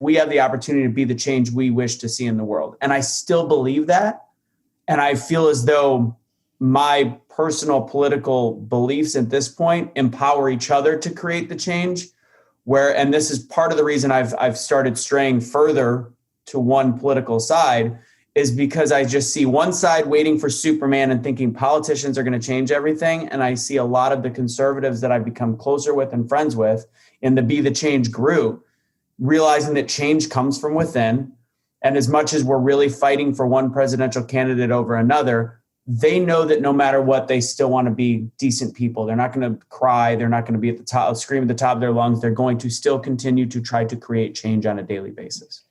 we have the opportunity to be the change we wish to see in the world. And I still believe that. And I feel as though my personal political beliefs at this point empower each other to create the change. And this is part of the reason I've started straying further to one political side, is because I just see one side waiting for Superman and thinking politicians are going to change everything. And I see a lot of the conservatives that I've become closer with and friends with in the Be the Change group, realizing that change comes from within. And as much as we're really fighting for one presidential candidate over another, they know that no matter what, they still want to be decent people. They're not going to cry. They're not going to be at the top, scream at the top of their lungs. They're going to still continue to try to create change on a daily basis.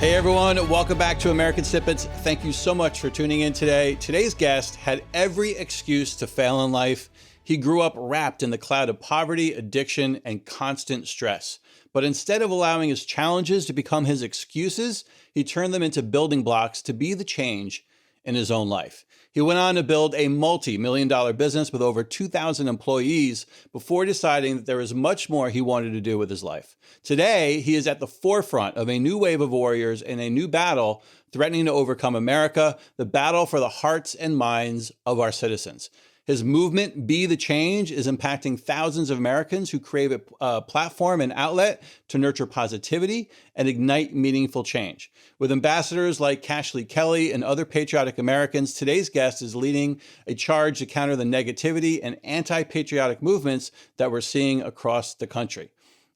Hey everyone, welcome back to American Snippets. Thank you so much for tuning in today. Today's guest had every excuse to fail in life. He grew up wrapped in the cloud of poverty, addiction, and constant stress. But instead of allowing his challenges to become his excuses, he turned them into building blocks to be the change in his own life. He went on to build a multi-million-dollar business with over 2,000 employees before deciding that there was much more he wanted to do with his life. Today, he is at the forefront of a new wave of warriors in a new battle threatening to overcome America, the battle for the hearts and minds of our citizens. His movement, Be the Change, is impacting thousands of Americans who crave a platform and outlet to nurture positivity and ignite meaningful change. With ambassadors like Kash Lee Kelly and other patriotic Americans, today's guest is leading a charge to counter the negativity and anti-patriotic movements that we're seeing across the country.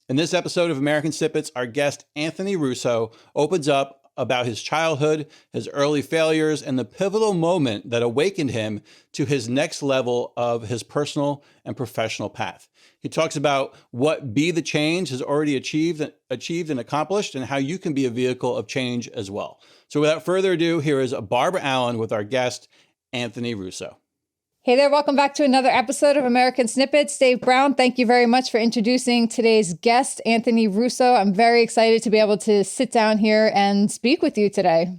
In this episode of American Snippets, our guest, Anthony Russo, opens up about his childhood, his early failures, and the pivotal moment that awakened him to his next level of his personal and professional path. He talks about what Be the Change has already achieved and accomplished, and how you can be a vehicle of change as well. So without further ado, here is Barbara Allen with our guest, Anthony Russo. Hey there, welcome back to another episode of American Snippets. Dave Brown, thank you very much for introducing today's guest, Anthony Russo. I'm very excited to be able to sit down here and speak with you today.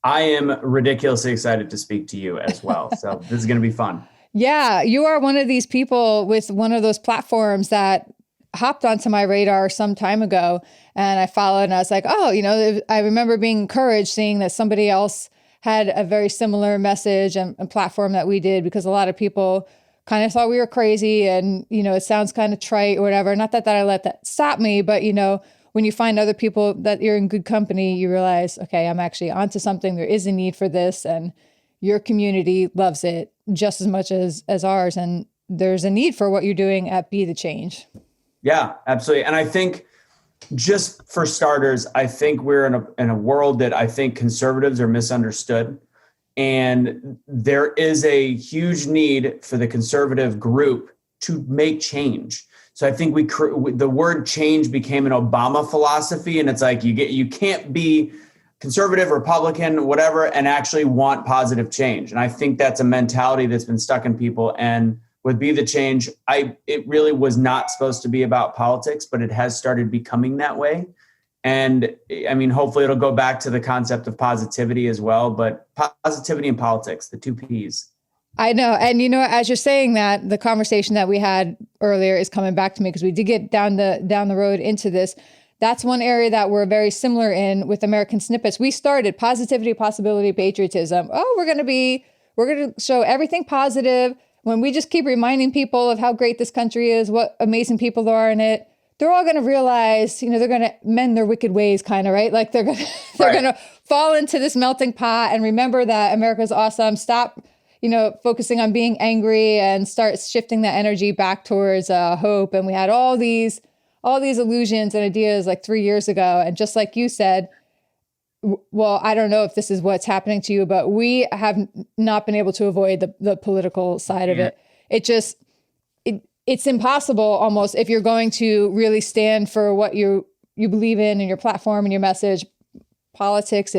I am ridiculously excited to speak to you as well. So this is going to be fun. Yeah, you are one of these people with one of those platforms that hopped onto my radar some time ago. And I followed and I was like, oh, I remember being encouraged seeing that somebody else had a very similar message and platform that we did, because a lot of people kind of thought we were crazy and, it sounds kind of trite or whatever. Not that I let that stop me, but, when you find other people that you're in good company, you realize, okay, I'm actually onto something. There is a need for this, and your community loves it just as much as ours. And there's a need for what you're doing at Be the Change. Yeah, absolutely. And I think, just for starters, I think we're in a world that I think conservatives are misunderstood. And there is a huge need for the conservative group to make change. So I think the word change became an Obama philosophy. And it's like you can't be conservative, Republican, whatever, and actually want positive change. And I think that's a mentality that's been stuck in people. And with Be the Change, it really was not supposed to be about politics, but it has started becoming that way. And I mean, hopefully it'll go back to the concept of positivity as well, but positivity and politics, the two P's. I know. And, as you're saying that, the conversation that we had earlier is coming back to me, because we did get down the road into this. That's one area that we're very similar in with American Snippets. We started positivity, possibility, patriotism. Oh, we're going to show everything positive. When we just keep reminding people of how great this country is, what amazing people there are in it, they're all going to realize, they're going to mend their wicked ways, kind of, right? Like they're going to fall into this melting pot and remember that America's awesome. Stop, focusing on being angry and start shifting that energy back towards hope. And we had all these illusions and ideas like 3 years ago. And just like you said, well, I don't know if this is what's happening to you, but we have not been able to avoid the political side of it. It's impossible almost, if you're going to really stand for what you you believe in and your platform and your message. Politics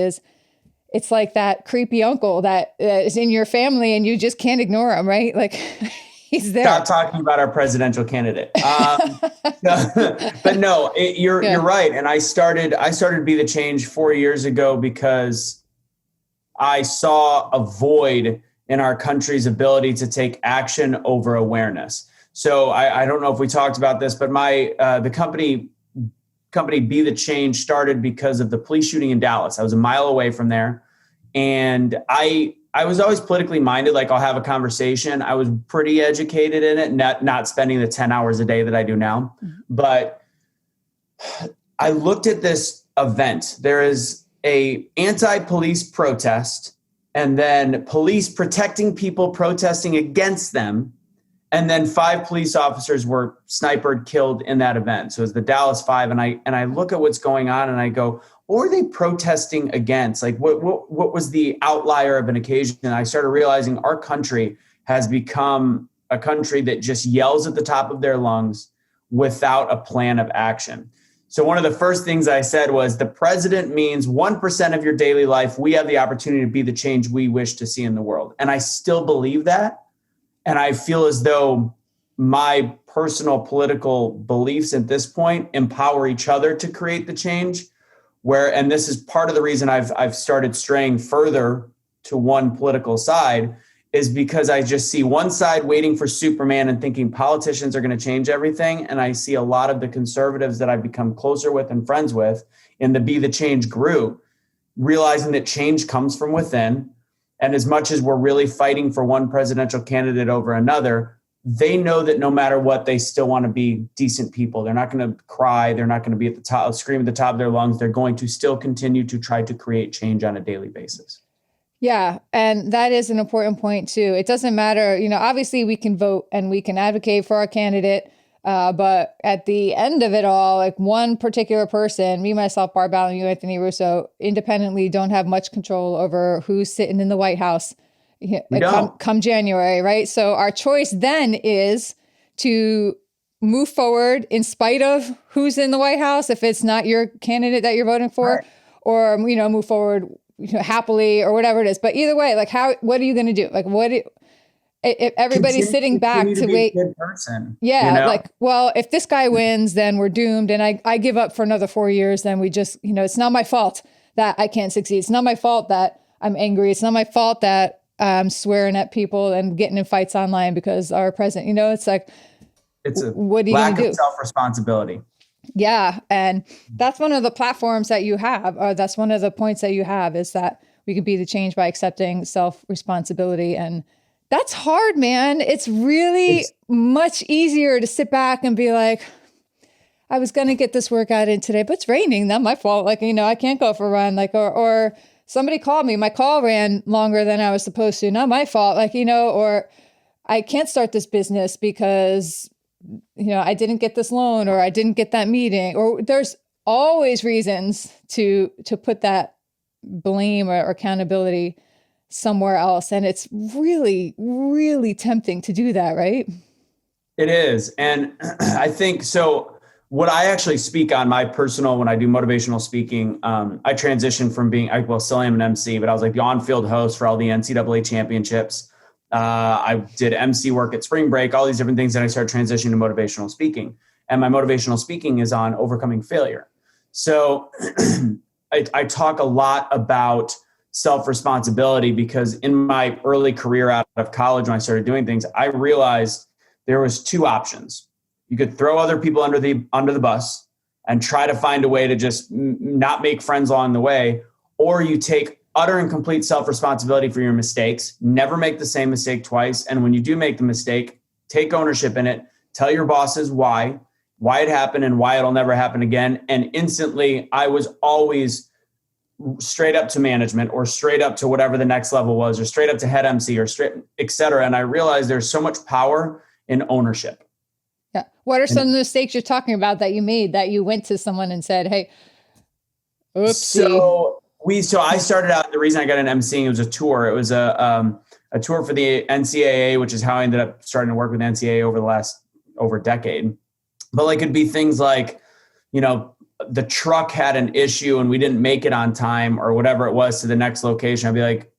it's like that creepy uncle that is in your family and you just can't ignore him, right? Like he's there. Stop talking about our presidential candidate. But no, you're right. And I started Be the Change 4 years ago because I saw a void in our country's ability to take action over awareness. So I don't know if we talked about this, but the company Be the Change started because of the police shooting in Dallas. I was a mile away from there. And I was always politically minded. Like, I'll have a conversation. I was pretty educated in it, not spending the 10 hours a day that I do now. Mm-hmm. But I looked at this event. There is a anti-police protest, and then police protecting people protesting against them. And then 5 police officers were sniped, killed in that event. So it was the Dallas 5. And I look at what's going on and I go, what were they protesting against? Like, what was the outlier of an occasion? And I started realizing our country has become a country that just yells at the top of their lungs without a plan of action. So one of the first things I said was, the president means 1% of your daily life. We have the opportunity to be the change we wish to see in the world. And I still believe that. And I feel as though my personal political beliefs at this point empower each other to create the change. And this is part of the reason I've started straying further to one political side, is because I just see one side waiting for Superman and thinking politicians are going to change everything. And I see a lot of the conservatives that I've become closer with and friends with in the Be the Change group, realizing that change comes from within. And as much as we're really fighting for one presidential candidate over another, they know that no matter what, they still want to be decent people. They're not going to cry. They're not going to be at the top, scream at the top of their lungs. They're going to still continue to try to create change on a daily basis. Yeah. And that is an important point too. It doesn't matter, obviously we can vote and we can advocate for our candidate. But at the end of it all, like one particular person, me, myself, Barbell, and you, Anthony Russo, independently don't have much control over who's sitting in the White House come January, right? So our choice then is to move forward in spite of who's in the White House, if it's not your candidate that you're voting for, right, or, move forward happily or whatever it is. But either way, like what are you going to do? Like if everybody's sitting back to wait, a good person, like, well, if this guy wins, then we're doomed. And I give up for another 4 years, then we just, it's not my fault that I can't succeed. It's not my fault that I'm angry. It's not my fault that I'm swearing at people and getting in fights online because our president, it's like, it's a what are you lack gonna do? Of self-responsibility. Yeah. And that's one of the platforms that you have, or that's one of the points that you have, is that we can be the change by accepting self-responsibility. And that's hard, man. It's really much easier to sit back and be like, I was going to get this workout in today, but it's raining. Not my fault. Like, I can't go for a run. Like, or somebody called me, my call ran longer than I was supposed to. Not my fault. Like, or I can't start this business because, I didn't get this loan, or I didn't get that meeting, or there's always reasons to put that blame or accountability somewhere else. And it's really, really tempting to do that, right? It is. And I think so. What I actually speak on, my personal, when I do motivational speaking, I transitioned from being, still am an MC, but I was like the on-field host for all the NCAA championships. I did MC work at spring break, all these different things. And I started transitioning to motivational speaking. And my motivational speaking is on overcoming failure. So I talk a lot about self-responsibility because in my early career out of college, when I started doing things, I realized there was 2 options. You could throw other people under the bus and try to find a way to just not make friends along the way, or you take utter and complete self-responsibility for your mistakes, never make the same mistake twice. And when you do make the mistake, take ownership in it, tell your bosses why it happened and why it'll never happen again. And instantly, I was always straight up to management, or straight up to whatever the next level was, or straight up to head MC, or straight, et cetera. And I realized there's so much power in ownership. Yeah. What are some of the mistakes you're talking about that you made, that you went to someone and said, hey, oopsie? So I started out, the reason I got an emceeing, it was a tour. It was a tour for the NCAA, which is how I ended up starting to work with NCAA over a decade. But like, it'd be things like, the truck had an issue and we didn't make it on time or whatever it was to the next location, I'd be like,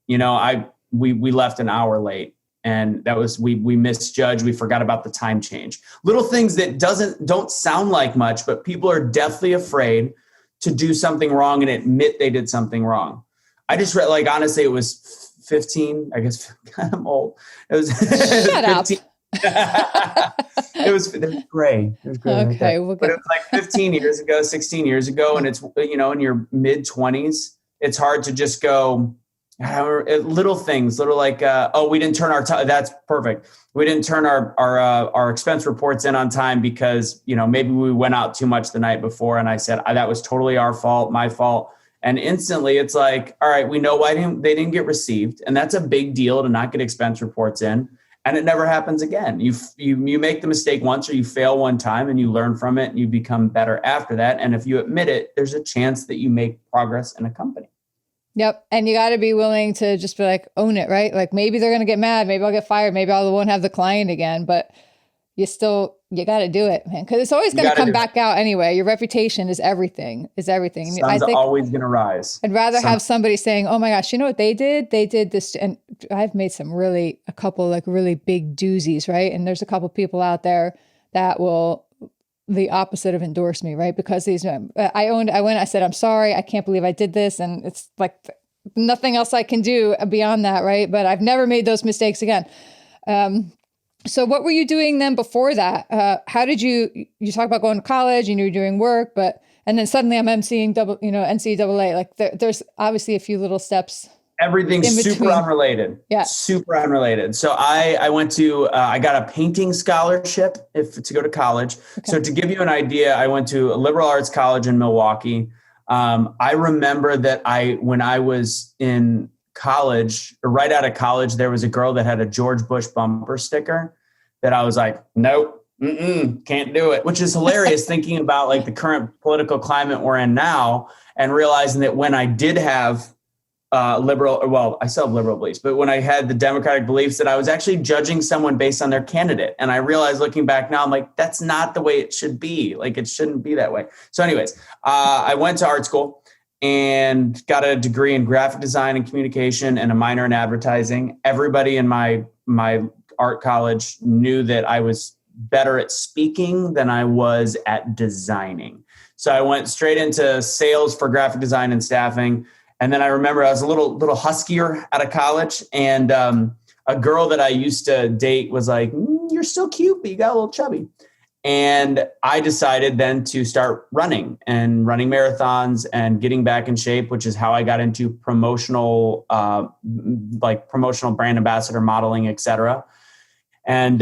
we left an hour late. And that was, we misjudged. We forgot about the time change. Little things that don't sound like much, but people are deathly afraid to do something wrong and admit they did something wrong. I just read, like, honestly, it was 15. I guess I'm old. It was Shut 15. It was gray. It was gray. Okay. Right, but it was like 15 years ago, 16 years ago. And it's, in your mid 20s, it's hard to just go, little things, like, we didn't turn that's perfect. We didn't turn our expense reports in on time because, maybe we went out too much the night before. And I said, that was totally our fault, my fault. And instantly it's like, all right, we know why they didn't get received. And that's a big deal to not get expense reports in. And it never happens again. You make the mistake once or you fail one time and you learn from it and you become better after that. And if you admit it, there's a chance that you make progress in a company. Yep. And you got to be willing to just be like, own it, right? Like maybe they're going to get mad. Maybe I'll get fired. Maybe I won't have the client again, but you got to do it, man. Cause it's always going to come back out anyway. Your reputation is everything. Sun's always going to rise. I'd rather have somebody saying, oh my gosh, you know what they did? They did this. And I've made a couple like really big doozies, right? And there's a couple people out there that will the opposite of endorse me, right? Because I said, I'm sorry. I can't believe I did this. And it's like nothing else I can do beyond that, right? But I've never made those mistakes again. So what were you doing then before that? How did you talk about going to college and you were doing work, and then suddenly I'm emceeing NCAA. Like there's obviously a few little steps. Everything's super unrelated. Yeah. Super unrelated. So I went to, I got a painting scholarship to go to college. Okay. So to give you an idea, I went to a liberal arts college in Milwaukee. I remember that when I was in college, or right out of college, there was a girl that had a George Bush bumper sticker that I was like, nope, can't do it, which is hilarious thinking about like the current political climate we're in now and realizing that when I did have I still have liberal beliefs, but when I had the Democratic beliefs that I was actually judging someone based on their candidate. And I realized looking back now, I'm like, that's not the way it should be. Like, it shouldn't be that way. So anyways, I went to art school and got a degree in graphic design and communication and a minor in advertising. Everybody in my art college knew that I was better at speaking than I was at designing. So I went straight into sales for graphic design and staffing. And then I remember I was a little huskier out of college, and a girl that I used to date was like, you're still cute, but you got a little chubby. And I decided then to start running marathons and getting back in shape, which is how I got into promotional brand ambassador modeling, et cetera. And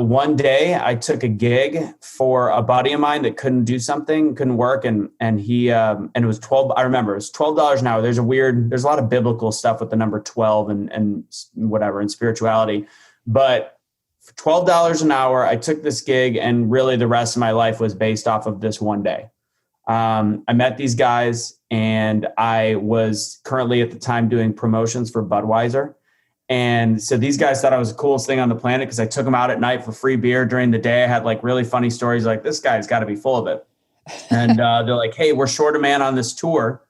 one day I took a gig for a buddy of mine that couldn't work. And he, and it was I remember it was $12 an hour. There's a lot of biblical stuff with the number 12 and whatever, and spirituality. But for $12 an hour, I took this gig, and really the rest of my life was based off of this one day. I met these guys, and I was currently at the time doing promotions for Budweiser. And so these guys thought I was the coolest thing on the planet because I took them out at night for free beer. During the day, I had like really funny stories like, this guy's got to be full of it. And they're like, hey, we're short a man on this tour.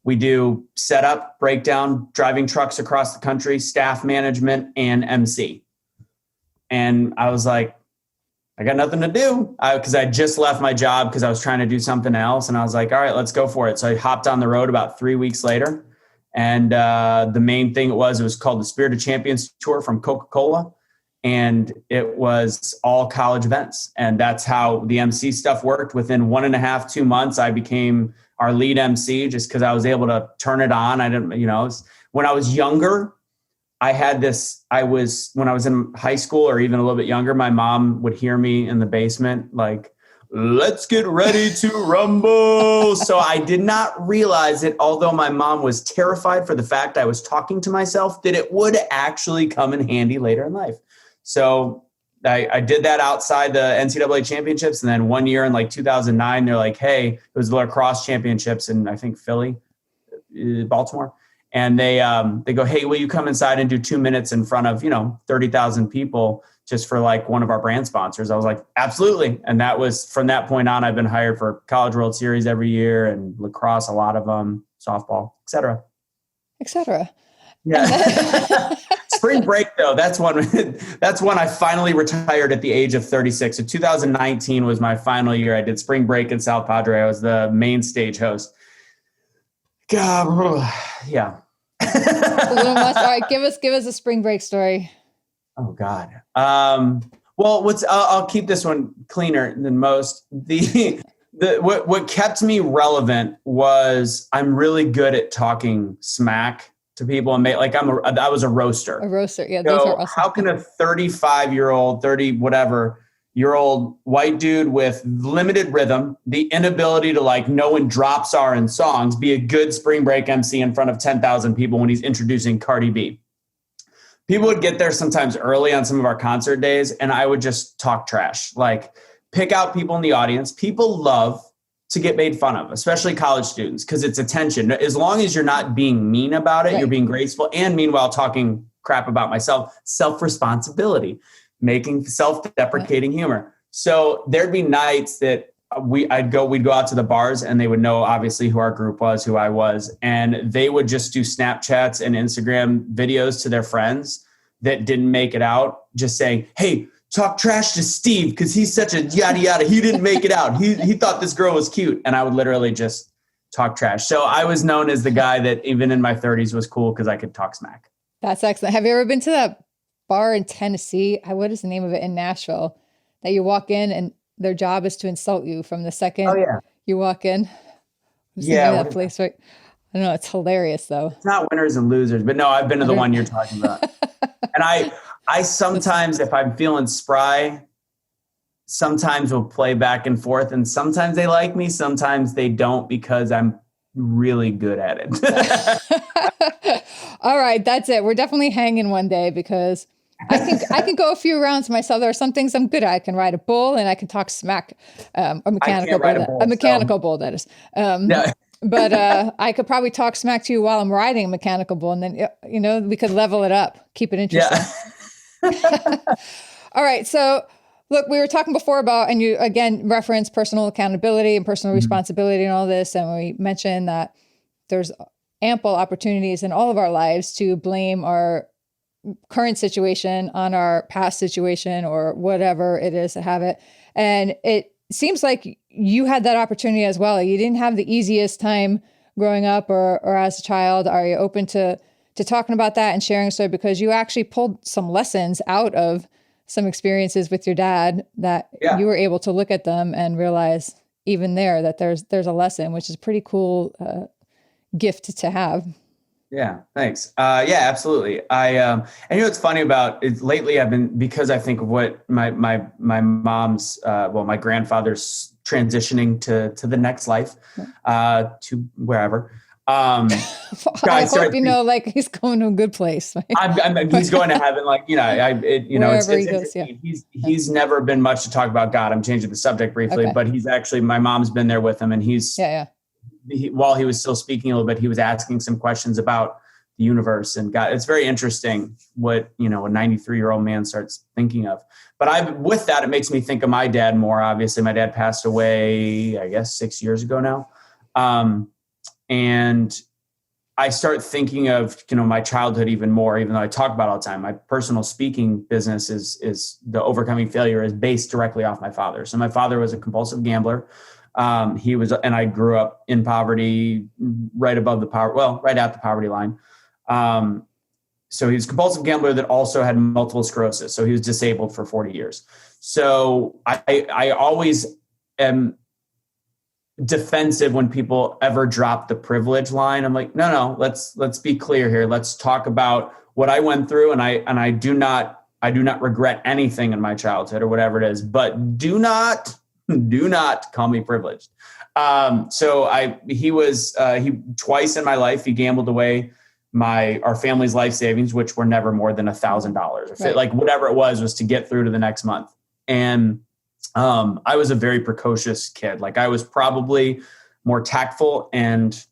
We do setup, breakdown, driving trucks across the country, staff management, and MC. And I was like, I got nothing to do because I just left my job because I was trying to do something else. And I was like, all right, let's go for it. So I hopped on the road about 3 weeks later. And the main thing it was called the Spirit of Champions Tour from Coca-Cola. And it was all college events. And that's how the MC stuff worked. Within 1.5, 2 months, I became our lead MC just because I was able to turn it on. I didn't, when I was younger, when I was in high school or even a little bit younger, my mom would hear me in the basement, like, let's get ready to rumble. So I did not realize that although my mom was terrified for the fact I was talking to myself, that it would actually come in handy later in life. So I did that outside the NCAA championships. And then 1 year in like 2009, they're like, hey, it was the lacrosse championships in, I think, Baltimore. And they go, hey, will you come inside and do 2 minutes in front of, 30,000 people just for like one of our brand sponsors. I was like, absolutely. And that was from that point on, I've been hired for College World Series every year and lacrosse, a lot of them, softball, et cetera. Et cetera. Yeah. Spring break though, that's when I finally retired at the age of 36. So 2019 was my final year. I did spring break in South Padre. I was the main stage host. God, yeah. All right, give us a spring break story. Oh God. Well, I'll keep this one cleaner than most. What kept me relevant was I'm really good at talking smack to people and I was a roaster. A roaster, yeah. So those are awesome. How can a 35-year-old, 30 whatever year old white dude with limited rhythm, the inability to like know when drops are in songs, be a good spring break MC in front of 10,000 people when he's introducing Cardi B? People would get there sometimes early on some of our concert days, and I would just talk trash, like pick out people in the audience. People love to get made fun of, especially college students, because it's attention. As long as you're not being mean about it, You're being graceful, and meanwhile talking crap about myself, self-responsibility, making self-deprecating humor. So there'd be nights that we'd go out to the bars, and they would know obviously who our group was, who I was, and they would just do Snapchats and Instagram videos to their friends that didn't make it out, just saying, hey, talk trash to Steve because he's such a yada yada. He didn't make it out. He thought this girl was cute. And I would literally just talk trash. So I was known as the guy that even in my 30s was cool because I could talk smack. That's excellent. Have you ever been to that bar in Tennessee? What is the name of it in Nashville? That you walk in and their job is to insult you from the second you walk in. That place, right? I don't know. It's hilarious though. It's not winners and losers, but no, I've been to the one you're talking about. And I sometimes, if I'm feeling spry, sometimes will play back and forth, and sometimes they like me, sometimes they don't because I'm really good at it. All right, that's it. We're definitely hanging one day because I can go a few rounds myself. There are some things I'm good at. I can ride a bull and I can talk smack. A mechanical bull, that is. But I could probably talk smack to you while I'm riding a mechanical bull, and then we could level it up, keep it interesting. Yeah. All right. So look, we were talking before about, and you again referenced personal accountability and personal responsibility and all this. And we mentioned that there's ample opportunities in all of our lives to blame our current situation on our past situation or whatever it is to have it. And it seems like you had that opportunity as well. You didn't have the easiest time growing up or as a child. Are you open to talking about that and sharing so because you actually pulled some lessons out of some experiences with your dad that you were able to look at them and realize even there that there's a lesson, which is a pretty cool gift to have. Yeah, thanks. Yeah, absolutely. And what's funny about it lately, I've been, because I think of what my mom's, my grandfather's transitioning to the next life, to wherever. I hope he's going to a good place. Right? He's going to heaven, he's never been much to talk about God. I'm changing the subject briefly, but he's actually, my mom's been there with him, and he's while he was still speaking a little bit, he was asking some questions about the universe and God. It's very interesting what a 93-year-old man starts thinking of. But with that, it makes me think of my dad more. Obviously, my dad passed away, I guess, 6 years ago now. And I start thinking of, my childhood even more, even though I talk about it all the time. My personal speaking business is the Overcoming Failure is based directly off my father. So my father was a compulsive gambler. And I grew up in poverty, right at the poverty line. So he was a compulsive gambler that also had multiple sclerosis. So he was disabled for 40 years. So I always am defensive when people ever drop the privilege line. I'm like, no, let's be clear here. Let's talk about what I went through. And I do not regret anything in my childhood or whatever it is, but do not call me privileged. He twice in my life, he gambled away our family's life savings, which were never more than $1,000 or like whatever it was to get through to the next month. And I was a very precocious kid. Like I was probably more tactful and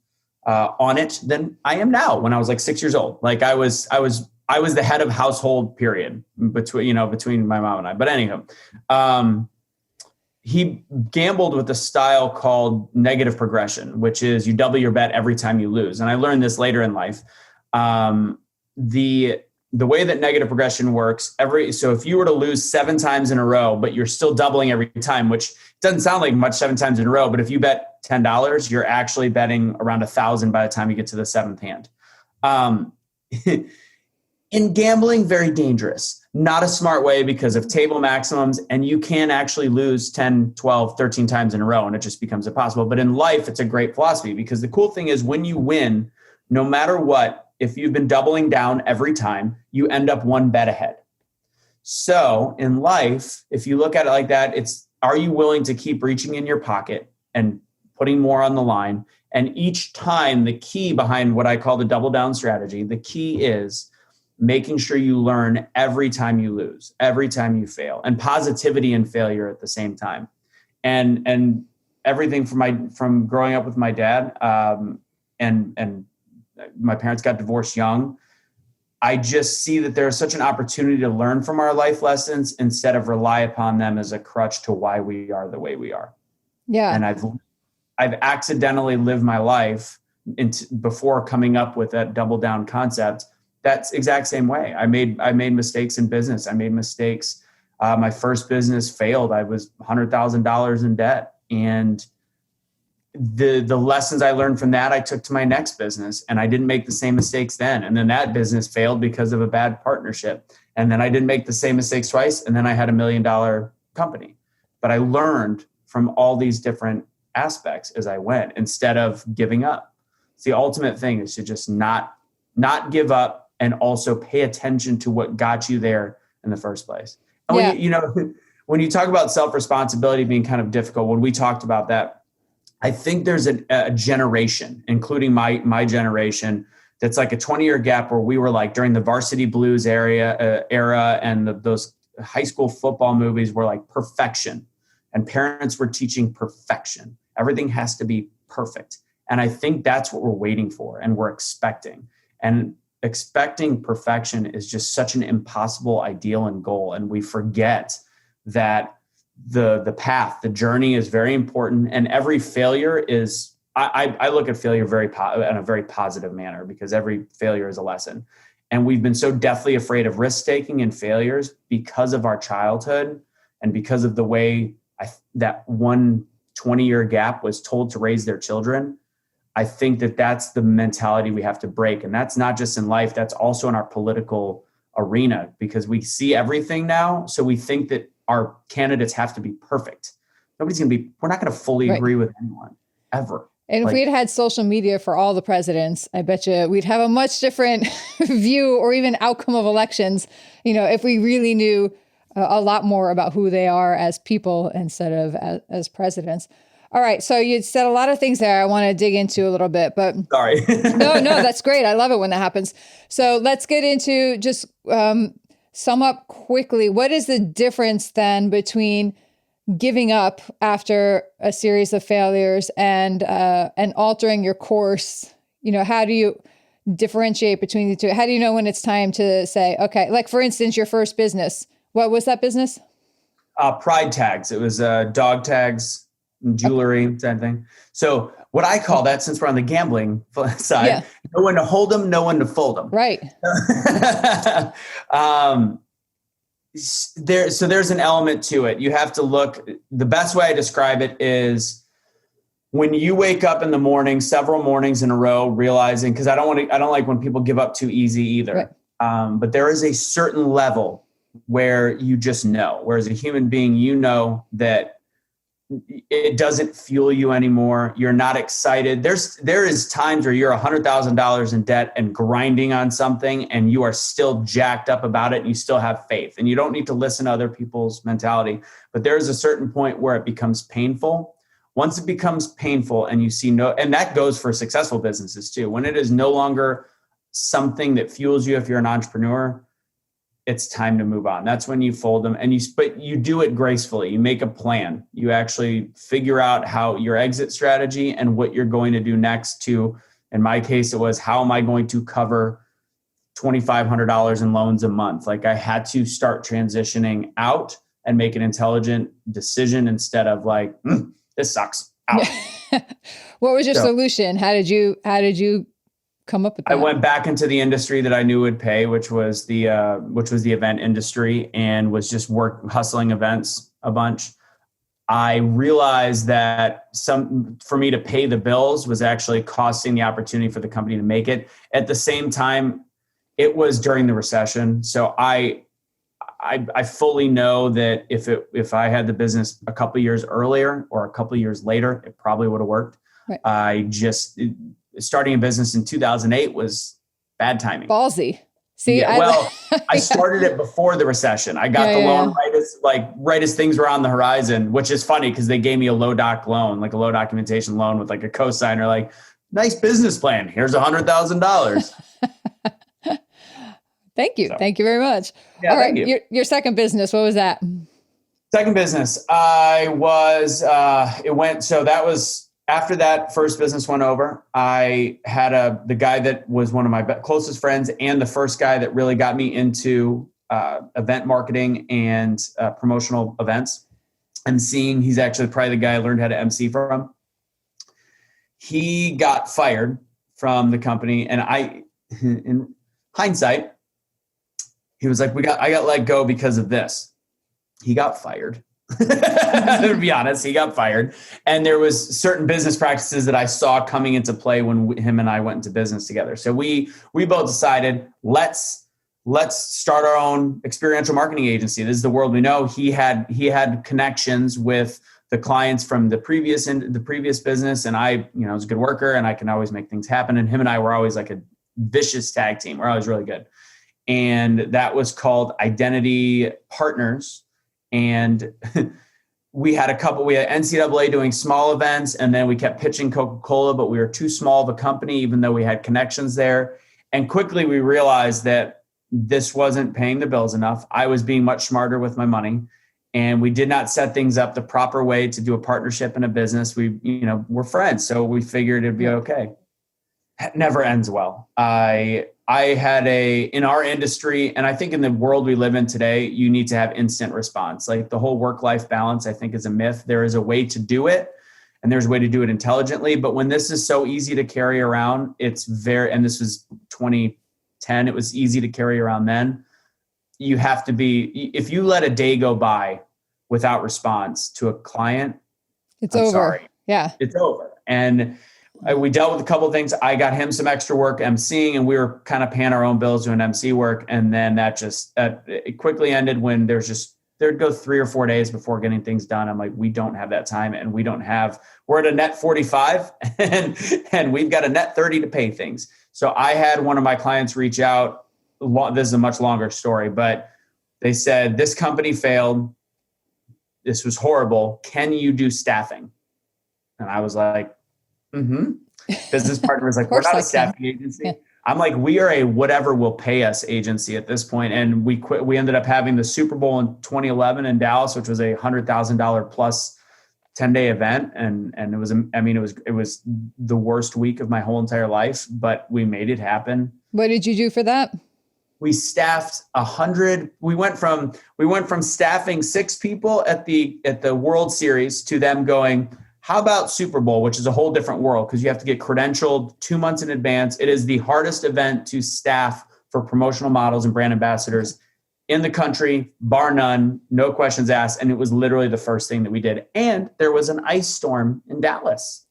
on it than I am now when I was like 6 years old. Like I was I was the head of household, period, between my mom and I. But anyhow, he gambled with a style called negative progression, which is you double your bet every time you lose. And I learned this later in life. The way that negative progression works, so if you were to lose 7 times in a row, but you're still doubling every time, which doesn't sound like much 7 times in a row, but if you bet $10, you're actually betting around 1,000 by the time you get to the 7th hand. In gambling, very dangerous. Not a smart way because of table maximums, and you can actually lose 10, 12, 13 times in a row, and it just becomes impossible. But in life, it's a great philosophy because the cool thing is when you win, no matter what, if you've been doubling down every time, you end up 1 bet ahead. So in life, if you look at it like that, are you willing to keep reaching in your pocket and putting more on the line? And each time, the key behind what I call the double down strategy, the key is making sure you learn every time you lose, every time you fail, and positivity and failure at the same time. And everything from growing up with my dad, and my parents got divorced young. I just see that there's such an opportunity to learn from our life lessons instead of rely upon them as a crutch to why we are the way we are. Yeah. And I've accidentally lived my life before coming up with that double down concept. That's exact same way. I made mistakes in business. I made mistakes. My first business failed. I was $100,000 in debt, and the lessons I learned from that, I took to my next business, and I didn't make the same mistakes then. And then that business failed because of a bad partnership. And then I didn't make the same mistakes twice. And then I had $1 million company, but I learned from all these different aspects as I went instead of giving up. It's the ultimate thing is to just not give up and also pay attention to what got you there in the first place. And when you talk about self-responsibility being kind of difficult, when we talked about that, I think there's a generation, including my generation, that's like a 20-year gap where we were like during the Varsity Blues era and those high school football movies were like perfection, and parents were teaching perfection. Everything has to be perfect. And I think that's what we're waiting for and we're expecting. And expecting perfection is just such an impossible ideal and goal. And we forget that the path, the journey is very important. And every failure is, I look at failure in a very positive manner because every failure is a lesson. And we've been so deathly afraid of risk-taking and failures because of our childhood and because of the way that one 20-year gap was told to raise their children. I think that's the mentality we have to break. And that's not just in life, that's also in our political arena because we see everything now. So we think that our candidates have to be perfect. We're not going to fully agree with anyone ever. And if we'd had social media for all the presidents, I bet you we'd have a much different view or even outcome of elections, if we really knew a lot more about who they are as people instead of as presidents. All right. So you said a lot of things there I want to dig into a little bit, but sorry. No, that's great. I love it when that happens. So let's get into just sum up quickly. What is the difference then between giving up after a series of failures and altering your course? How do you differentiate between the two? How do you know when it's time to say, okay, like for instance, your first business, what was that business? Pride tags. It was dog tags, jewelry, same thing. So what I call that, since we're on the gambling side, know when to hold them, know when to fold them. Right. There's an element to it. You have to look. The best way I describe it is when you wake up in the morning, several mornings in a row, realizing, because I don't like when people give up too easy either. Right. But there is a certain level where you just know, where as a human being, that it doesn't fuel you anymore. You're not excited. There is times where you're $100,000 in debt and grinding on something and you are still jacked up about it and you still have faith and you don't need to listen to other people's mentality. But there is a certain point where it becomes painful. Once it becomes painful and you see and that goes for successful businesses too. When it is no longer something that fuels you, if you're an entrepreneur, it's time to move on. That's when you fold them but you do it gracefully. You make a plan. You actually figure out how your exit strategy and what you're going to do next in my case, it was, how am I going to cover $2,500 in loans a month. Like I had to start transitioning out and make an intelligent decision instead of like, this sucks. Out. What was your solution? How did you come up with that? I went back into the industry that I knew would pay, which was the event industry, and was just hustling events a bunch. I realized that for me to pay the bills was actually costing the opportunity for the company to make it. At the same time, it was during the recession. So I fully know that if I had the business a couple of years earlier or a couple of years later, it probably would have worked. Right. Starting a business in 2008 was bad timing. See, yeah, I started it before the recession. I got the loan right as things were on the horizon, which is funny because they gave me a low doc loan, like a low documentation loan with like a cosigner, like nice business plan. Here's $100,000. Thank you. Thank you very much. Yeah, all right. Your second business, what was that? Second business, so that was after that first business went over. I had the guy that was one of my closest friends and the first guy that really got me into event marketing and promotional events. emceeing. He's actually probably the guy I learned how to MC from. He got fired from the company, and in hindsight, he was like, I got let go because of this. He got fired. To be honest, he got fired. And there was certain business practices that I saw coming into play when him and I went into business together. So we both decided, let's start our own experiential marketing agency. This is the world we know. He had connections with the clients from the previous business, and I was a good worker, and I can always make things happen. And him and I were always like a vicious tag team. We're always really good. And that was called Identity Partners. And we had NCAA doing small events, and then we kept pitching Coca-Cola, but we were too small of a company, even though we had connections there. And quickly we realized that this wasn't paying the bills enough. I was being much smarter with my money, and we did not set things up the proper way to do a partnership in a business. We're friends, so we figured it'd be okay. It never ends well. I had in our industry, and I think in the world we live in today, you need to have instant response. Like the whole work-life balance, I think, is a myth. There is a way to do it, and there's a way to do it intelligently. But when this is so easy to carry around, and this was 2010, it was easy to carry around then. You have to if you let a day go by without response to a client, it's over. Sorry. Yeah. It's over. And we dealt with a couple of things. I got him some extra work emceeing, and we were kind of paying our own bills doing MC work. And then it quickly ended when there'd go 3 or 4 days before getting things done. I'm like, we don't have that time, and we're at a net 45 and we've got a net 30 to pay things. So I had one of my clients reach out. This is a much longer story, but they said, this company failed. This was horrible. Can you do staffing? And I was like, Business partner was like, we're not a staffing agency. Yeah. I'm like, we are a whatever will pay us agency at this point. And we ended up having the Super Bowl in 2011 in Dallas, which was a $100,000 plus 10-day event. And it was the worst week of my whole entire life, but we made it happen. What did you do for that? We staffed 100. We went from staffing 6 people at the World Series to them going, how about Super Bowl, which is a whole different world because you have to get credentialed 2 months in advance. It is the hardest event to staff for promotional models and brand ambassadors in the country, bar none, no questions asked. And it was literally the first thing that we did. And there was an ice storm in Dallas.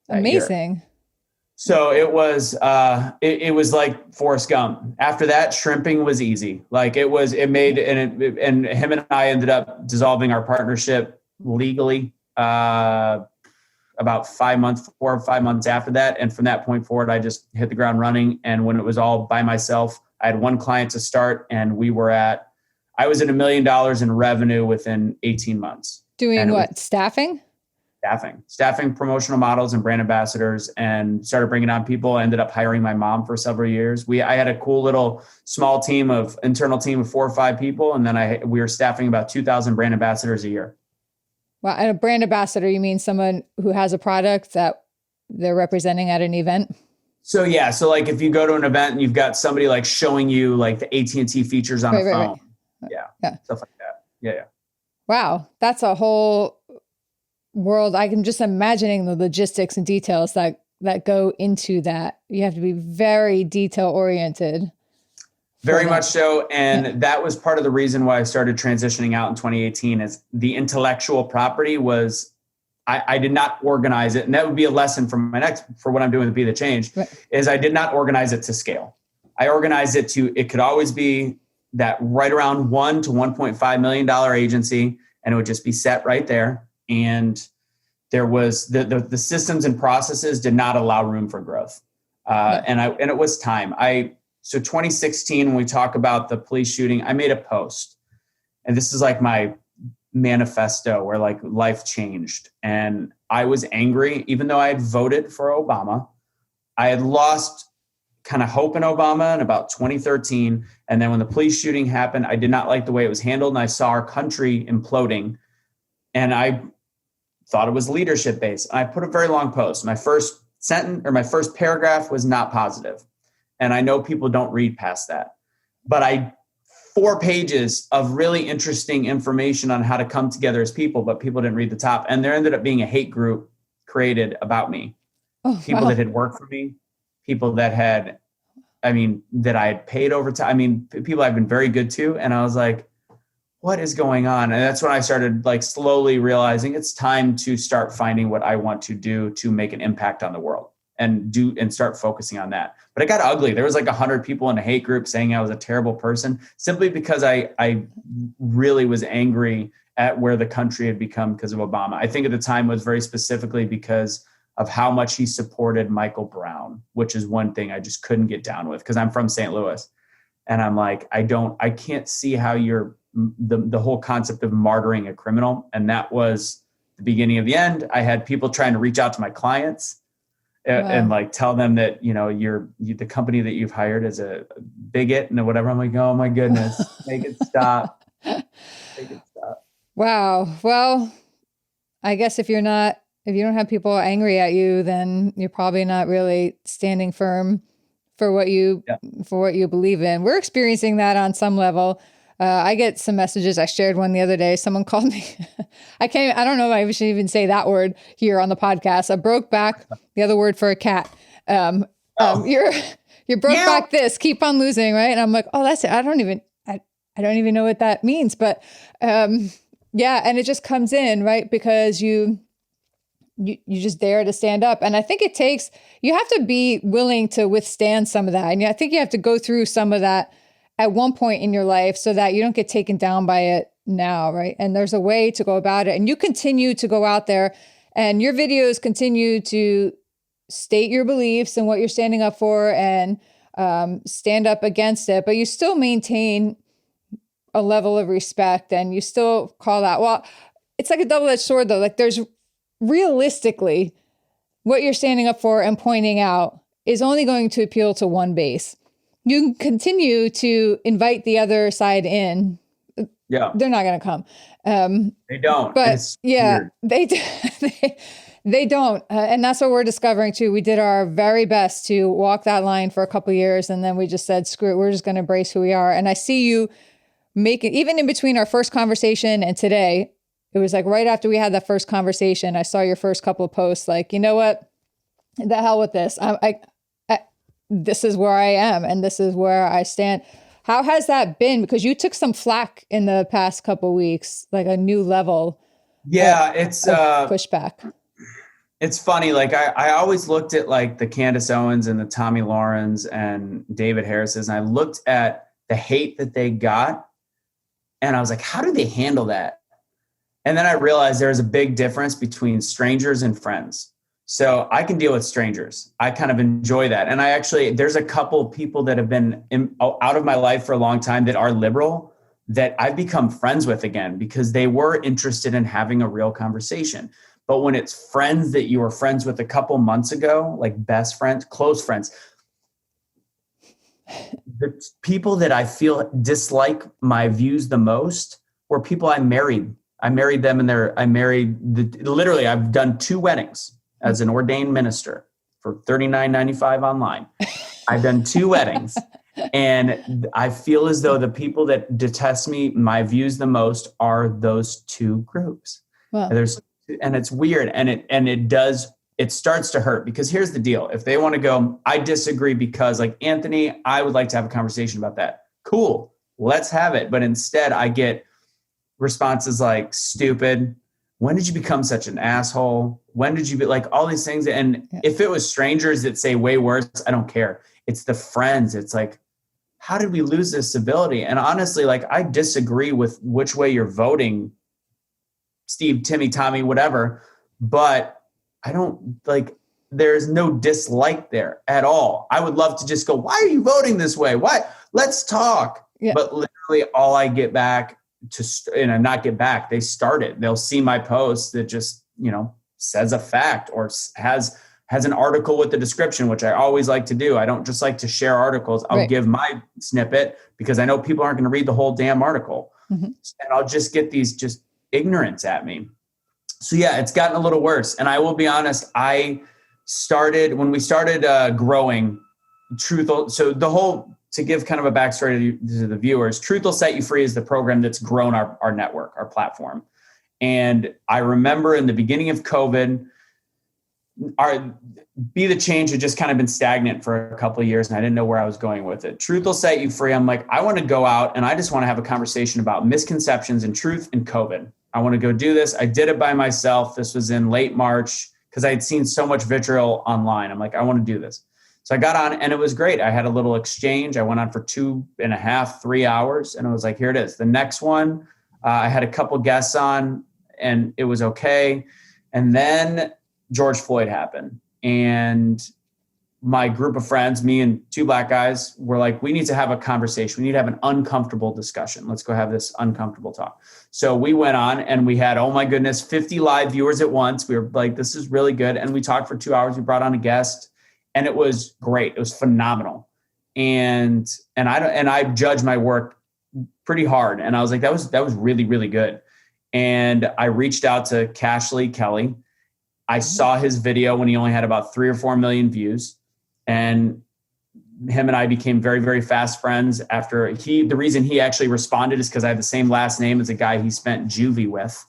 Amazing. Year. So it was like Forrest Gump. After that, shrimping was easy. Like and him and I ended up dissolving our partnership legally. About 4 or 5 months after that. And from that point forward, I just hit the ground running. And when it was all by myself, I had one client to start, and I was at $1 million in revenue within 18 months. Doing what? Staffing, promotional models and brand ambassadors, and started bringing on people. I ended up hiring my mom for several years. I had a cool little small internal team of 4 or 5 people. And then we were staffing about 2,000 brand ambassadors a year. Well, and a brand ambassador, you mean someone who has a product that they're representing at an event? So yeah, so like if you go to an event and you've got somebody like showing you like the AT&T features on a phone, yeah, stuff like that. Yeah. Wow, that's a whole world. I can just imagining the logistics and details that go into that. You have to be very detail oriented. Very much so. And that was part of the reason why I started transitioning out in 2018 is the intellectual property was, I did not organize it. And that would be a lesson for what I'm doing with Be the Change is I did not organize it to scale. I organized it it could always be that right around $1 to $1.5 million agency. And it would just be set right there. And there was the systems and processes did not allow room for growth. And it was time. So 2016, when we talk about the police shooting, I made a post, and this is like my manifesto where like life changed. And I was angry, even though I had voted for Obama. I had lost kind of hope in Obama in about 2013. And then when the police shooting happened, I did not like the way it was handled. And I saw our country imploding. And I thought it was leadership based. And I put a very long post. My first sentence or my first paragraph was not positive. And I know people don't read past that, but 4 pages of really interesting information on how to come together as people, but people didn't read the top. And there ended up being a hate group created about me. People that had worked for me, people that that I had paid over time. People I've been very good to. And I was like, what is going on? And that's when I started like slowly realizing it's time to start finding what I want to do to make an impact on the world and start focusing on that. But it got ugly. There was like 100 people in a hate group saying I was a terrible person simply because I really was angry at where the country had become because of Obama. I think at the time was very specifically because of how much he supported Michael Brown, which is one thing I just couldn't get down with because I'm from St. Louis. And I'm like, I can't see how you're the whole concept of martyring a criminal. And that was the beginning of the end. I had people trying to reach out to my clients and like tell them that, the company that you've hired is a bigot and whatever. I'm like, oh my goodness, make it stop. Make it stop. Wow. Well, I guess if you don't have people angry at you, then you're probably not really standing firm for what you believe in. We're experiencing that on some level. I get some messages. I shared one the other day. Someone called me. I don't know if I should even say that word here on the podcast. A broke back, the other word for a cat. You're broke back this, keep on losing, right? And I'm like, oh, that's it. I don't even know what that means. But and it just comes in, right? Because you just dare to stand up. And I think you have to be willing to withstand some of that. And I think you have to go through some of that at one point in your life so that you don't get taken down by it now, right? And there's a way to go about it. And you continue to go out there and your videos continue to state your beliefs and what you're standing up for and stand up against it, but you still maintain a level of respect and you still call out. Well, it's like a double-edged sword though. Like there's realistically what you're standing up for and pointing out is only going to appeal to one base. You can continue to invite the other side in. Yeah. They're not going to come. They don't. But it's weird. They don't. And that's what we're discovering too. We did our very best to walk that line for a couple of years. And then we just said, screw it. We're just going to embrace who we are. And I see you even in between our first conversation and today, it was like right after we had that first conversation, I saw your first couple of posts like, you know what, the hell with this. This is where I am and this is where I stand. How has that been? Because you took some flack in the past couple of weeks, like a new level. It's pushback. It's funny. Like I always looked at like the Candace Owens and the Tommy Laurens and David Harris's, and I looked at the hate that they got and I was like, how do they handle that? And then I realized there's a big difference between strangers and friends. So I can deal with strangers. I kind of enjoy that. And there's a couple of people that have been out of my life for a long time that are liberal that I've become friends with again because they were interested in having a real conversation. But when it's friends that you were friends with a couple months ago, like best friends, close friends, the people that I feel dislike my views the most were people I married. I married them literally I've done 2 weddings as an ordained minister. for $39.95 online. I've done 2 weddings. And I feel as though the people that detest me, my views the most, are those 2 groups. Wow. And it's weird. And it starts to hurt, because here's the deal. If they want to go, I disagree because, like, Anthony, I would like to have a conversation about that. Cool. Let's have it. But instead I get responses like, stupid. When did you become such an asshole? When did you be like all these things? And if it was strangers that say way worse, I don't care. It's the friends. It's like, how did we lose this civility? And honestly, like, I disagree with which way you're voting, Steve, Timmy, Tommy, whatever, but I don't like, there's no dislike there at all. I would love to just go, why are you voting this way? Why? Let's talk. Yeah. But literally all I get back not get back, they started. They'll see my post that just, says a fact or has an article with the description, which I always like to do. I don't just like to share articles. I'll give my snippet because I know people aren't going to read the whole damn article. Mm-hmm. And I'll just get these just ignorance at me. So yeah, it's gotten a little worse. And I will be honest, when we started growing Truth. So to give kind of a backstory to the viewers, Truth Will Set You Free is the program that's grown our network, our platform. And I remember in the beginning of COVID, our BetheChange had just kind of been stagnant for a couple of years, and I didn't know where I was going with it. Truth Will Set You Free. I'm like, I want to go out and I just want to have a conversation about misconceptions and truth and COVID. I want to go do this. I did it by myself. This was in late March because I had seen so much vitriol online. I'm like, I want to do this. So I got on and it was great. I had a little exchange. I went on for 2.5, 3 hours, and I was like, here it is. The next one, I had a couple guests on and it was okay. And then George Floyd happened. And my group of friends, me and 2 black guys, were like, we need to have a conversation. We need to have an uncomfortable discussion. Let's go have this uncomfortable talk. So we went on and we had, oh my goodness, 50 live viewers at once. We were like, this is really good. And we talked for 2 hours. We brought on a guest and it was great. It was phenomenal. And I judge my work pretty hard. And I was like, that was really, really good. And I reached out to Kash Lee Kelly. I saw his video when he only had about 3 or 4 million views. And him and I became very, very fast friends after the reason he actually responded is because I have the same last name as a guy he spent juvie with.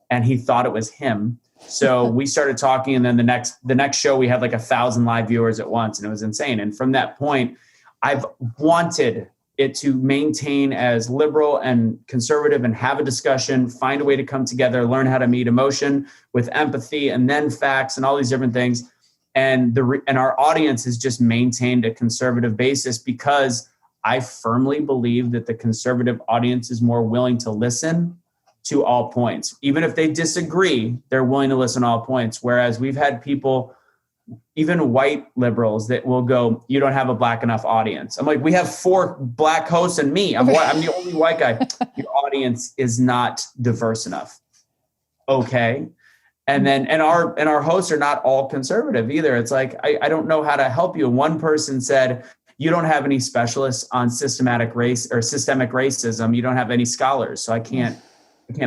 And he thought it was him. So we started talking. And then the next show, we had like 1,000 live viewers at once. And it was insane. And from that point, I've wanted it to maintain as liberal and conservative and have a discussion, find a way to come together, learn how to meet emotion with empathy and then facts and all these different things. And our audience has just maintained a conservative basis because I firmly believe that the conservative audience is more willing to listen to all points. Even if they disagree, they're willing to listen to all points. Whereas we've had people, even white liberals, that will go, you don't have a black enough audience. I'm like, we have 4 black hosts and me. I'm the only white guy. Your audience is not diverse enough. Okay. And then, and our hosts are not all conservative either. It's like, I don't know how to help you. One person said, you don't have any specialists on systematic race or systemic racism. You don't have any scholars. So I can't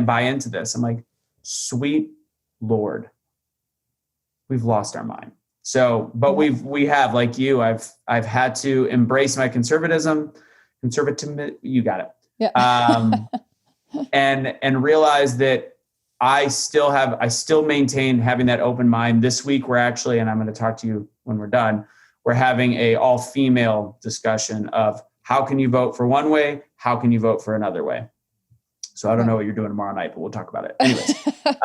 buy into this. I'm like, sweet Lord, we've lost our mind. So, but we have, like you, I've had to embrace my conservatism, you got it. Yeah. And realize that I still maintain having that open mind. This week we're actually, and I'm going to talk to you when we're done, we're having a all female discussion of how can you vote for one way? How can you vote for another way? So I don't know what you're doing tomorrow night, but we'll talk about it. Anyways,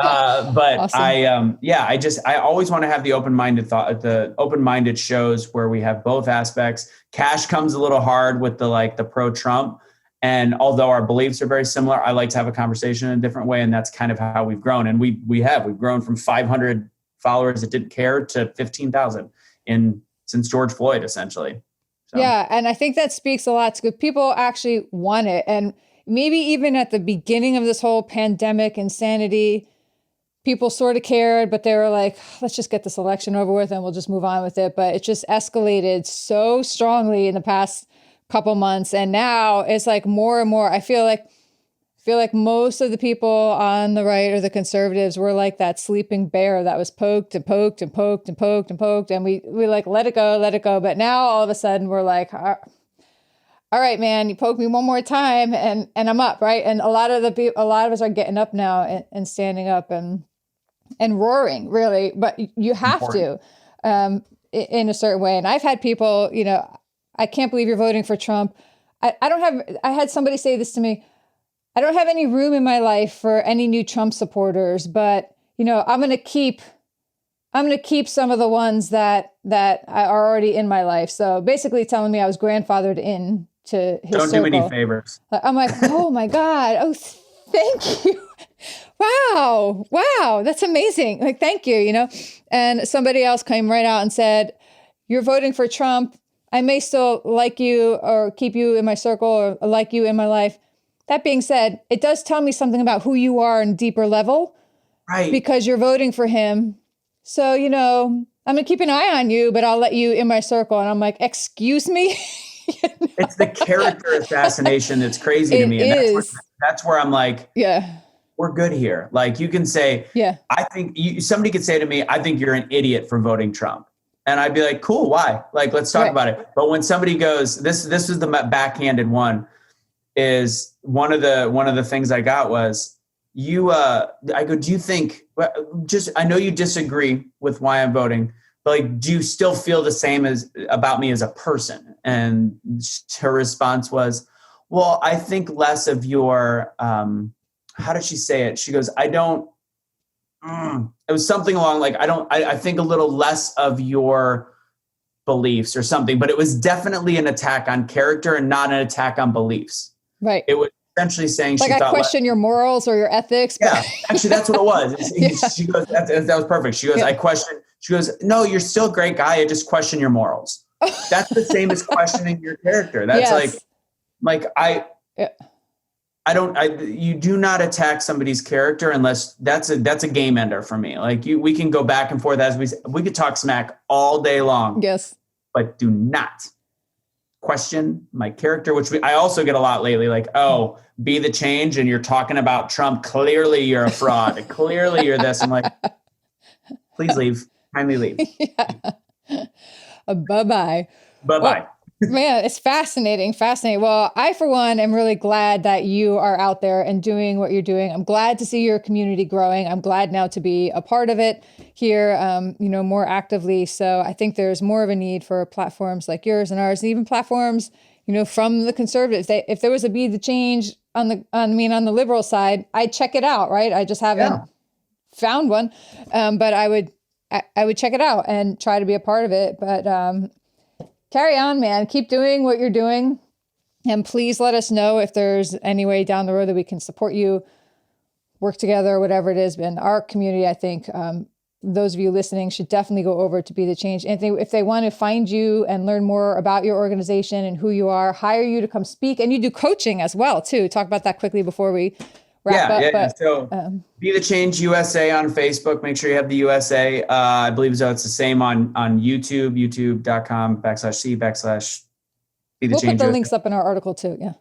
but awesome. I always want to have the open-minded thought, the open-minded shows where we have both aspects. Kash comes a little hard with the pro-Trump. And although our beliefs are very similar, I like to have a conversation in a different way. And that's kind of how we've grown. And we've grown from 500 followers that didn't care to 15,000 since George Floyd, essentially. So. Yeah. And I think that speaks a lot to good people actually want it. And maybe even at the beginning of this whole pandemic insanity, people sort of cared, but they were like, let's just get this election over with and we'll just move on with it. But it just escalated so strongly in the past couple months. And now it's like more and more, I feel like feel like most of the people on the right or the conservatives were like that sleeping bear that was poked and poked and poked and poked and poked. And we like, let it go, let it go. But now all of a sudden we're like, all right, man, you poke me one more time and I'm up. Right. And a lot of us are getting up now and standing up and roaring, really. But you have to, in a certain way. And I've had people, I can't believe you're voting for Trump. I had somebody say this to me. I don't have any room in my life for any new Trump supporters, but I'm going to keep some of the ones that are already in my life. So basically telling me I was grandfathered in to his Don't circle. do any favors. I'm like, oh my God. Oh, thank you. Wow. That's amazing. Like, thank you, And somebody else came right out and said, you're voting for Trump. I may still like you or keep you in my circle or like you in my life. That being said, it does tell me something about who you are on a deeper level. Right. Because you're voting for him. So, I'm going to keep an eye on you, but I'll let you in my circle. And I'm like, excuse me? It's the character assassination that's crazy to me. And that's where I'm like, yeah, we're good here. Like you can say, yeah, I think somebody could say to me, I think you're an idiot for voting Trump. And I'd be like, cool, why? Like, let's talk about it. But when somebody goes, this is the backhanded one, is one of the things I got was I go, do you think, I know you disagree with why I'm voting, but like, do you still feel the same about me as a person? And her response was, well, I think less of your, how did she say it? She goes, it was something along like, I think a little less of your beliefs or something, but it was definitely an attack on character and not an attack on beliefs. Right. It was essentially saying like I question your morals or your ethics. Yeah, actually that's what it was. Yeah. She goes, that was perfect. She goes, she goes, no, you're still a great guy. I just question your morals. That's the same as questioning your character. That's you do not attack somebody's character unless that's a game ender for me. Like we can go back and forth as we could talk smack all day long. Yes. But do not question my character, which I also get a lot lately. Like, oh, be the change. And you're talking about Trump. Clearly you're a fraud. Clearly you're this. I'm like, please leave. Kindly leave. Yeah. Bye-bye. Bye-bye. Well, man, it's fascinating. Well, I, for one, am really glad that you are out there and doing what you're doing. I'm glad to see your community growing. I'm glad now to be a part of it here, more actively. So I think there's more of a need for platforms like yours and ours, and even platforms, from the conservatives. If there was a Be the Change on the liberal side, I'd check it out, right? I just haven't found one, but I would check it out and try to be a part of it. But carry on, man. Keep doing what you're doing. And please let us know if there's any way down the road that we can support you, work together, whatever it is. In our community, I think those of you listening should definitely go over to Be the Change. And if they want to find you and learn more about your organization and who you are, hire you to come speak. And you do coaching as well, too. Talk about that quickly before we wrap up. Yeah. So Be the Change USA on Facebook. Make sure you have the USA. I believe it's the same on YouTube, youtube.com/C/Be the Change. We'll put the links up in our article too. Yeah.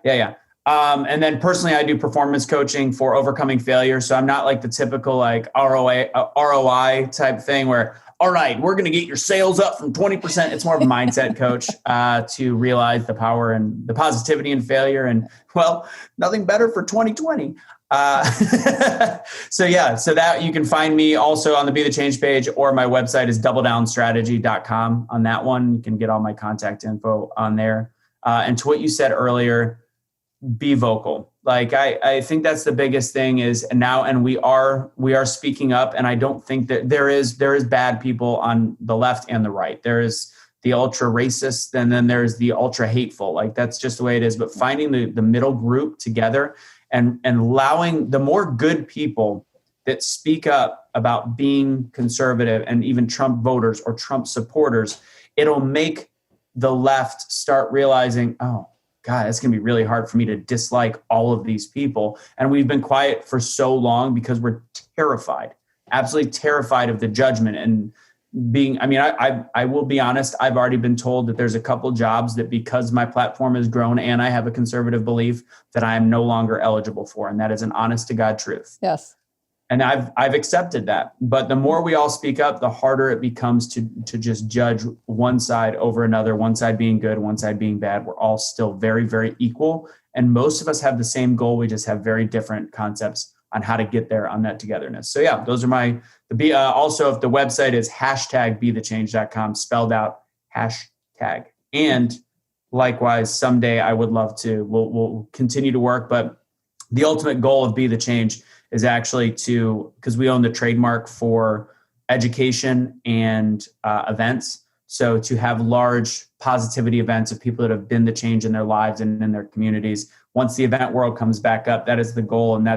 Yeah. And then personally, I do performance coaching for overcoming failure. So I'm not like the typical like ROI type thing where, all right, we're going to get your sales up from 20%. It's more of a mindset coach to realize the power and the positivity in failure. And well, nothing better for 2020. So that you can find me also on the Be the Change page, or my website is doubledownstrategy.com. On that one, you can get all my contact info on there. And to what you said earlier, be vocal. Like I think that's the biggest thing is now, and we are speaking up. And I don't think that there is bad people on the left and the right. There is the ultra racist, and then there's the ultra hateful. Like that's just the way it is. But finding the middle group together and allowing the more good people that speak up about being conservative and even Trump voters or Trump supporters, it'll make the left start realizing, oh, God, it's going to be really hard for me to dislike all of these people. And we've been quiet for so long because we're terrified, absolutely terrified of the judgment. And I will be honest. I've already been told that there's a couple jobs that, because my platform has grown and I have a conservative belief, that I am no longer eligible for. And that is an honest to God truth. Yes. And I've accepted that. But the more we all speak up, the harder it becomes to just judge one side over another, one side being good, one side being bad. We're all still very, very equal. And most of us have the same goal. We just have very different concepts on how to get there on that togetherness. So yeah, those are also, if the website is #BeTheChange.com, spelled out hashtag. And likewise, someday I would love to, we'll continue to work, but the ultimate goal of Be The Change is actually because we own the trademark for education and events. So to have large positivity events of people that have been the change in their lives and in their communities. Once the event world comes back up, that is the goal. And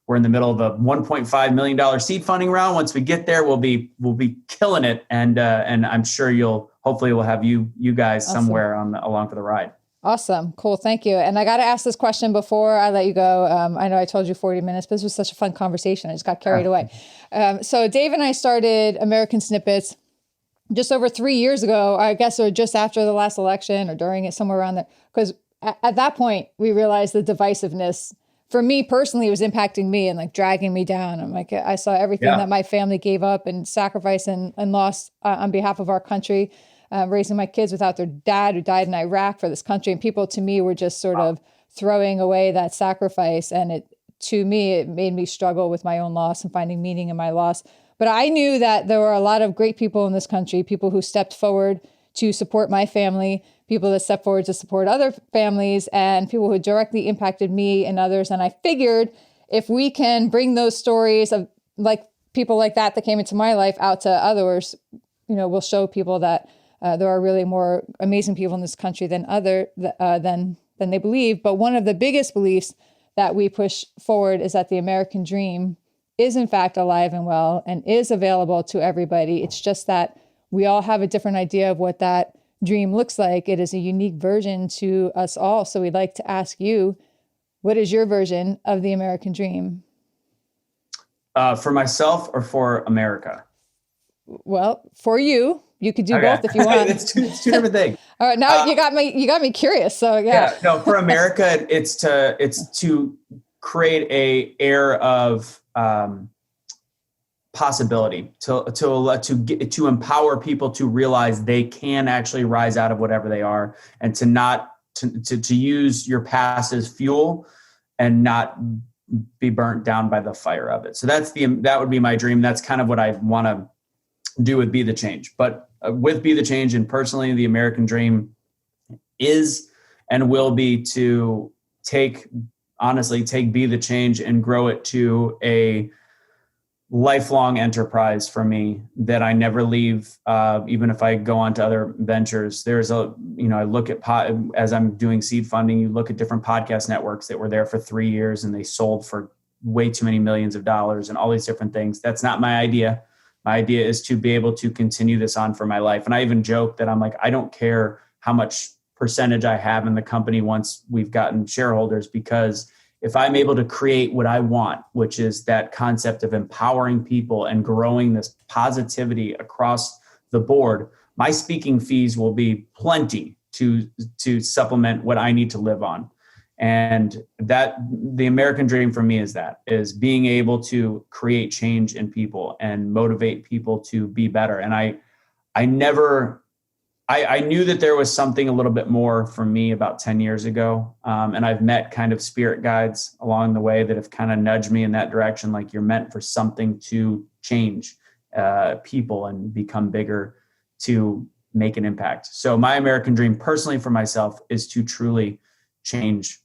we're in the middle of a $1.5 million seed funding round. Once we get there, we'll be killing it. And I'm sure hopefully we'll have you guys Awesome. somewhere along for the ride. Awesome. Cool. Thank you. And I got to ask this question before I let you go. I know I told you 40 minutes, but this was such a fun conversation. I just got carried away. So Dave and I started American Snippets just over 3 years ago, I guess, or just after the last election or during it, somewhere around there. Because at that point, we realized the divisiveness, for me personally, it was impacting me and like dragging me down. I'm like, I saw everything that my family gave up and sacrificed and lost on behalf of our country. Raising my kids without their dad who died in Iraq for this country. And people to me were just sort of throwing away that sacrifice. And it made me struggle with my own loss and finding meaning in my loss. But I knew that there were a lot of great people in this country, people who stepped forward to support my family, people that stepped forward to support other families, and people who directly impacted me and others. And I figured if we can bring those stories of like people like that came into my life out to others, we'll show people that there are really more amazing people in this country than they believe. But one of the biggest beliefs that we push forward is that the American dream is in fact alive and well and is available to everybody. It's just that we all have a different idea of what that dream looks like. It is a unique version to us all. So we'd like to ask you, what is your version of the American dream? For myself or for America? Well, for you. You could do both if you want. It's two different things. All right, now you got me curious. So yeah. No, for America, it's to create a air of possibility, to empower people to realize they can actually rise out of whatever they are, and to use your past as fuel and not be burnt down by the fire of it. So that would be my dream. That's kind of what I want to do with Be The Change. But with Be The Change and personally, the American dream is and will be to take Be The Change and grow it to a lifelong enterprise for me that I never leave. Even if I go on to other ventures, I look at as I'm doing seed funding, you look at different podcast networks that were there for 3 years and they sold for way too many millions of dollars and all these different things. That's not my idea. My idea is to be able to continue this on for my life. And I even joke that I'm like, I don't care how much percentage I have in the company once we've gotten shareholders, because if I'm able to create what I want, which is that concept of empowering people and growing this positivity across the board, my speaking fees will be plenty to supplement what I need to live on. And that the American dream for me is being able to create change in people and motivate people to be better. And I knew that there was something a little bit more for me about 10 years ago. And I've met kind of spirit guides along the way that have kind of nudged me in that direction. Like, you're meant for something to change people and become bigger to make an impact. So my American dream personally for myself is to truly change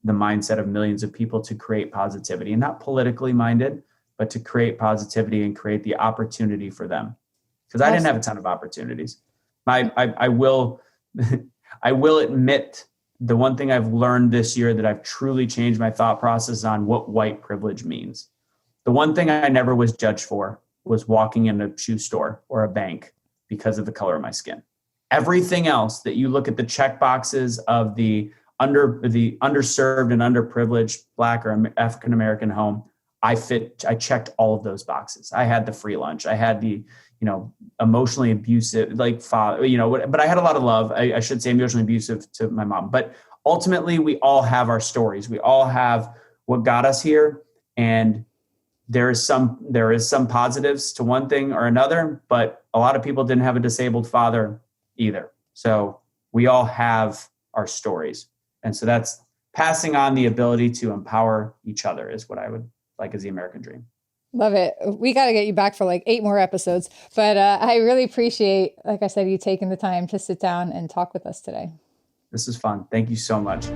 the mindset of millions of people, to create positivity, and not politically minded, but to create positivity and create the opportunity for them. Because I didn't have a ton of opportunities. I will admit the one thing I've learned this year that I've truly changed my thought process on what white privilege means. The one thing I never was judged for was walking in a shoe store or a bank because of the color of my skin. Everything else that you look at, the check boxes of the underserved and underprivileged Black or African American home, I checked all of those boxes. I had the free lunch. I had the emotionally abusive, like father, but I had a lot of love. I should say emotionally abusive to my mom. But ultimately, we all have our stories. We all have what got us here. And there is some positives to one thing or another, but a lot of people didn't have a disabled father either. So we all have our stories. And so that's passing on the ability to empower each other is what I would like as the American dream. Love it. We got to get you back for like 8 more episodes. But I really appreciate, like I said, you taking the time to sit down and talk with us today. This is fun. Thank you so much.